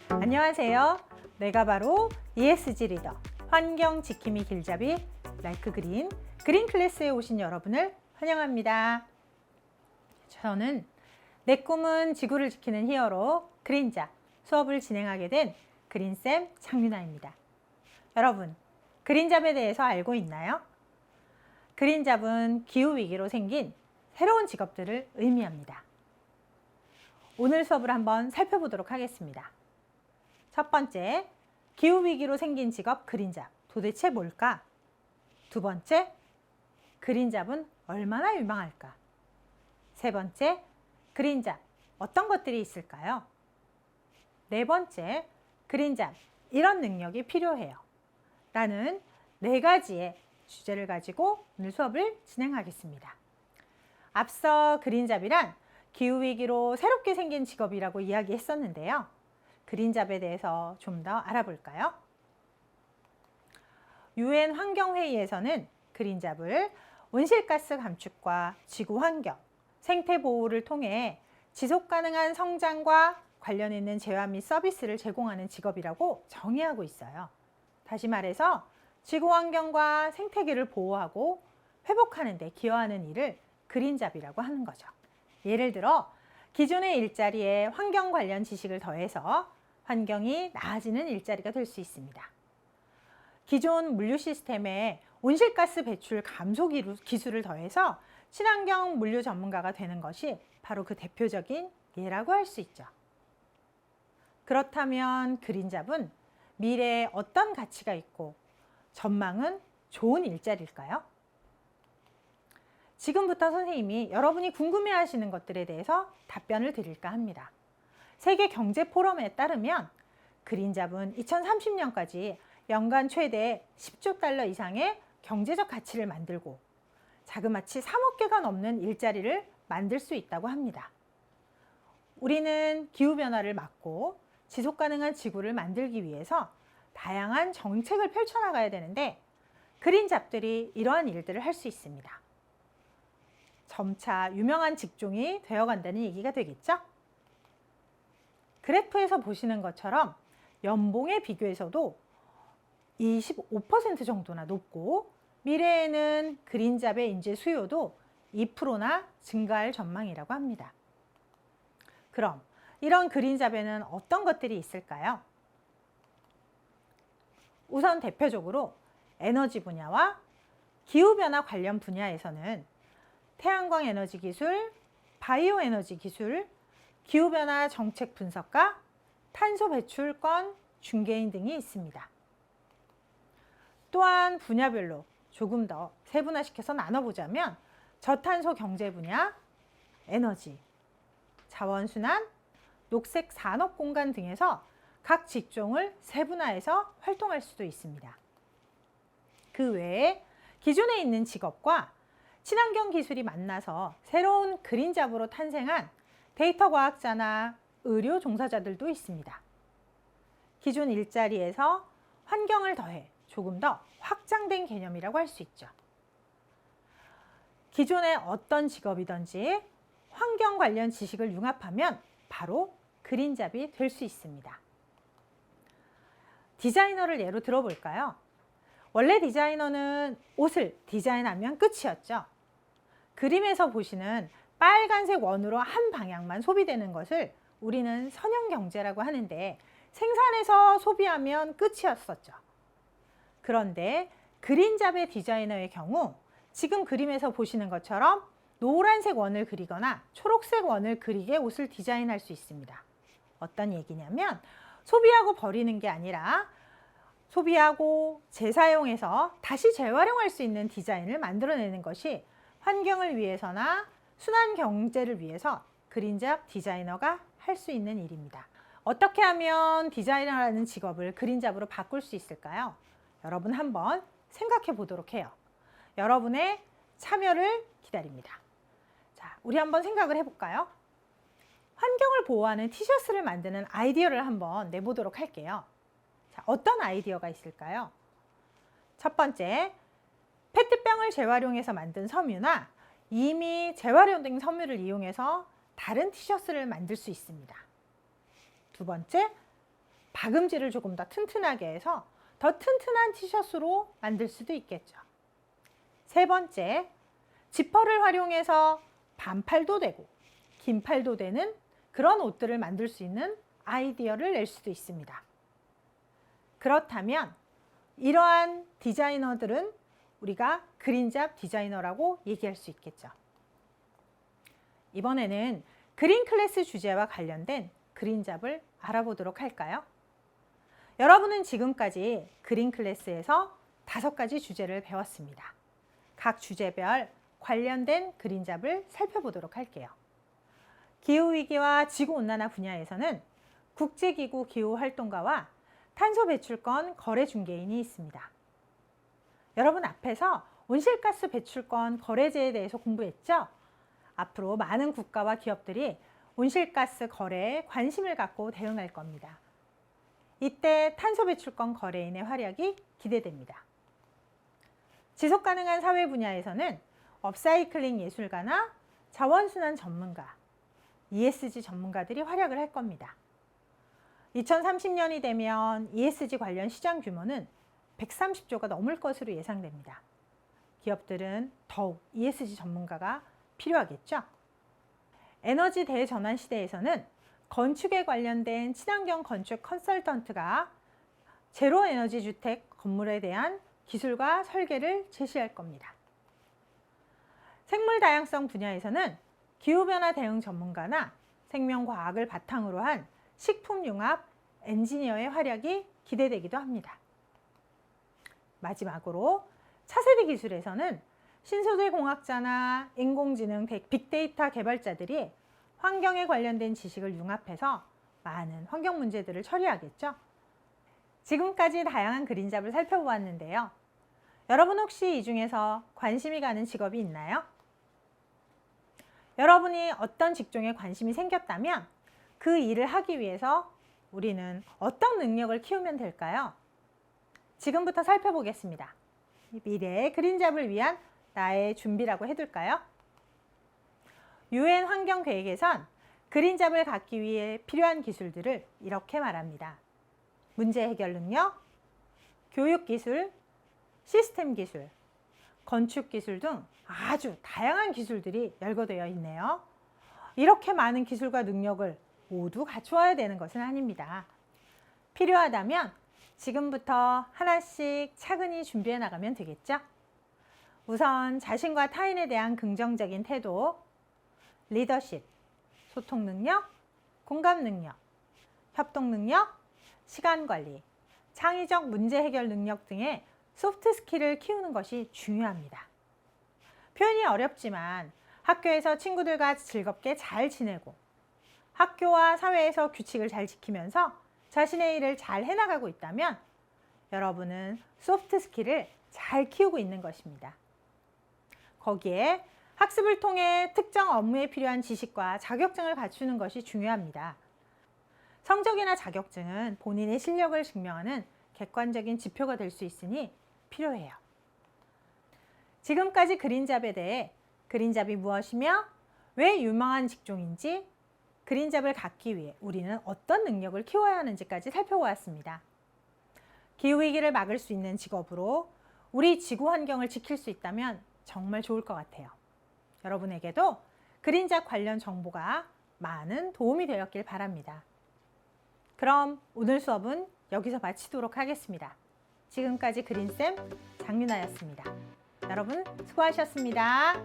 안녕하세요. 내가 바로 ESG 리더, 환경 지킴이 길잡이 라이크 그린 클래스에 오신 여러분을 환영합니다. 저는 내 꿈은 지구를 지키는 히어로 그린잡 수업을 진행하게 된 그린쌤 장윤아입니다. 여러분, 그린잡에 대해서 알고 있나요? 그린잡은 기후위기로 생긴 새로운 직업들을 의미합니다. 오늘 수업을 한번 살펴보도록 하겠습니다. 첫 번째, 기후위기로 생긴 직업 그린잡, 도대체 뭘까? 두 번째, 그린잡은 얼마나 유망할까? 세 번째, 그린잡, 어떤 것들이 있을까요? 네 번째, 그린잡, 이런 능력이 필요해요. 라는 네 가지의 주제를 가지고 오늘 수업을 진행하겠습니다. 앞서 그린잡이란 기후위기로 새롭게 생긴 직업이라고 이야기했었는데요. 그린잡에 대해서 좀 더 알아볼까요? UN 환경회의에서는 그린잡을 온실가스 감축과 지구환경, 생태보호를 통해 지속가능한 성장과 관련 있는 재화 및 서비스를 제공하는 직업이라고 정의하고 있어요. 다시 말해서 지구환경과 생태계를 보호하고 회복하는 데 기여하는 일을 그린잡이라고 하는 거죠. 예를 들어 기존의 일자리에 환경 관련 지식을 더해서 환경이 나아지는 일자리가 될 수 있습니다. 기존 물류 시스템에 온실가스 배출 감소 기술을 더해서 친환경 물류 전문가가 되는 것이 바로 그 대표적인 예라고 할 수 있죠. 그렇다면 그린잡은 미래에 어떤 가치가 있고 전망은 좋은 일자리일까요? 지금부터 선생님이 여러분이 궁금해하시는 것들에 대해서 답변을 드릴까 합니다. 세계경제포럼에 따르면 그린잡은 2030년까지 연간 최대 10조 달러 이상의 경제적 가치를 만들고 자그마치 3억 개가 넘는 일자리를 만들 수 있다고 합니다. 우리는 기후변화를 막고 지속가능한 지구를 만들기 위해서 다양한 정책을 펼쳐나가야 되는데 그린잡들이 이러한 일들을 할 수 있습니다. 점차 유명한 직종이 되어간다는 얘기가 되겠죠? 그래프에서 보시는 것처럼 연봉에 비교해서도 25% 정도나 높고 미래에는 그린잡의 인재 수요도 2%나 증가할 전망이라고 합니다. 그럼 이런 그린잡에는 어떤 것들이 있을까요? 우선 대표적으로 에너지 분야와 기후변화 관련 분야에서는 태양광 에너지 기술, 바이오 에너지 기술, 기후변화 정책 분석가, 탄소 배출권 중개인 등이 있습니다. 또한 분야별로 조금 더 세분화시켜서 나눠보자면 저탄소 경제 분야, 에너지, 자원순환, 녹색 산업 공간 등에서 각 직종을 세분화해서 활동할 수도 있습니다. 그 외에 기존에 있는 직업과 친환경 기술이 만나서 새로운 그린잡으로 탄생한 데이터 과학자나 의료 종사자들도 있습니다. 기존 일자리에서 환경을 더해 조금 더 확장된 개념이라고 할 수 있죠. 기존의 어떤 직업이든지 환경 관련 지식을 융합하면 바로 그린잡이 될 수 있습니다. 디자이너를 예로 들어볼까요? 원래 디자이너는 옷을 디자인하면 끝이었죠. 그림에서 보시는 빨간색 원으로 한 방향만 소비되는 것을 우리는 선형경제라고 하는데 생산해서 소비하면 끝이었었죠. 그런데 그린잡의 디자이너의 경우 지금 그림에서 보시는 것처럼 노란색 원을 그리거나 초록색 원을 그리게 옷을 디자인할 수 있습니다. 어떤 얘기냐면 소비하고 버리는 게 아니라 소비하고 재사용해서 다시 재활용할 수 있는 디자인을 만들어내는 것이 환경을 위해서나 순환 경제를 위해서 그린잡 디자이너가 할 수 있는 일입니다. 어떻게 하면 디자이너라는 직업을 그린잡으로 바꿀 수 있을까요? 여러분 한번 생각해 보도록 해요. 여러분의 참여를 기다립니다. 자, 우리 한번 생각을 해볼까요? 환경을 보호하는 티셔츠를 만드는 아이디어를 한번 내보도록 할게요. 자, 어떤 아이디어가 있을까요? 첫 번째, 페트병을 생명을 재활용해서 만든 섬유나 이미 재활용된 섬유를 이용해서 다른 티셔츠를 만들 수 있습니다. 두 번째, 박음질을 조금 더 튼튼하게 해서 더 튼튼한 티셔츠로 만들 수도 있겠죠. 세 번째, 지퍼를 활용해서 반팔도 되고 긴팔도 되는 그런 옷들을 만들 수 있는 아이디어를 낼 수도 있습니다. 그렇다면 이러한 디자이너들은 우리가 그린잡 디자이너라고 얘기할 수 있겠죠. 이번에는 그린 클래스 주제와 관련된 그린잡을 알아보도록 할까요? 여러분은 지금까지 그린 클래스에서 5가지 주제를 배웠습니다. 각 주제별 관련된 그린잡을 살펴보도록 할게요. 기후위기와 지구온난화 분야에서는 국제기구 기후활동가와 탄소 배출권 거래 중개인이 있습니다. 여러분 앞에서 온실가스 배출권 거래제에 대해서 공부했죠? 앞으로 많은 국가와 기업들이 온실가스 거래에 관심을 갖고 대응할 겁니다. 이때 탄소 배출권 거래인의 활약이 기대됩니다. 지속가능한 사회 분야에서는 업사이클링 예술가나 자원순환 전문가, ESG 전문가들이 활약을 할 겁니다. 2030년이 되면 ESG 관련 시장 규모는 130조가 넘을 것으로 예상됩니다. 기업들은 더욱 ESG 전문가가 필요하겠죠. 에너지 대전환 시대에서는 건축에 관련된 친환경 건축 컨설턴트가 제로 에너지 주택 건물에 대한 기술과 설계를 제시할 겁니다. 생물 다양성 분야에서는 기후변화 대응 전문가나 생명과학을 바탕으로 한 식품융합 엔지니어의 활약이 기대되기도 합니다. 마지막으로 차세대 기술에서는 신소재 공학자나 인공지능 빅데이터 개발자들이 환경에 관련된 지식을 융합해서 많은 환경 문제들을 처리하겠죠. 지금까지 다양한 그린잡을 살펴보았는데요. 여러분 혹시 이 중에서 관심이 가는 직업이 있나요? 여러분이 어떤 직종에 관심이 생겼다면 그 일을 하기 위해서 우리는 어떤 능력을 키우면 될까요? 지금부터 살펴보겠습니다. 미래의 그린잡을 위한 나의 준비라고 해둘까요? UN 환경계획에선 그린잡을 갖기 위해 필요한 기술들을 이렇게 말합니다. 문제 해결 능력, 교육 기술, 시스템 기술, 건축 기술 등 아주 다양한 기술들이 열거되어 있네요. 이렇게 많은 기술과 능력을 모두 갖추어야 되는 것은 아닙니다. 필요하다면 지금부터 하나씩 차근히 준비해 나가면 되겠죠? 우선 자신과 타인에 대한 긍정적인 태도, 리더십, 소통 능력, 공감 능력, 협동 능력, 시간 관리, 창의적 문제 해결 능력 등의 소프트 스킬을 키우는 것이 중요합니다. 표현이 어렵지만 학교에서 친구들과 즐겁게 잘 지내고 학교와 사회에서 규칙을 잘 지키면서 자신의 일을 잘 해나가고 있다면 여러분은 소프트 스킬을 잘 키우고 있는 것입니다. 거기에 학습을 통해 특정 업무에 필요한 지식과 자격증을 갖추는 것이 중요합니다. 성적이나 자격증은 본인의 실력을 증명하는 객관적인 지표가 될 수 있으니 필요해요. 지금까지 그린잡에 대해 그린잡이 무엇이며 왜 유망한 직종인지, 그린잡을 갖기 위해 우리는 어떤 능력을 키워야 하는지까지 살펴보았습니다. 기후위기를 막을 수 있는 직업으로 우리 지구 환경을 지킬 수 있다면 정말 좋을 것 같아요. 여러분에게도 그린잡 관련 정보가 많은 도움이 되었길 바랍니다. 그럼 오늘 수업은 여기서 마치도록 하겠습니다. 지금까지 그린쌤 장윤아였습니다. 여러분 수고하셨습니다.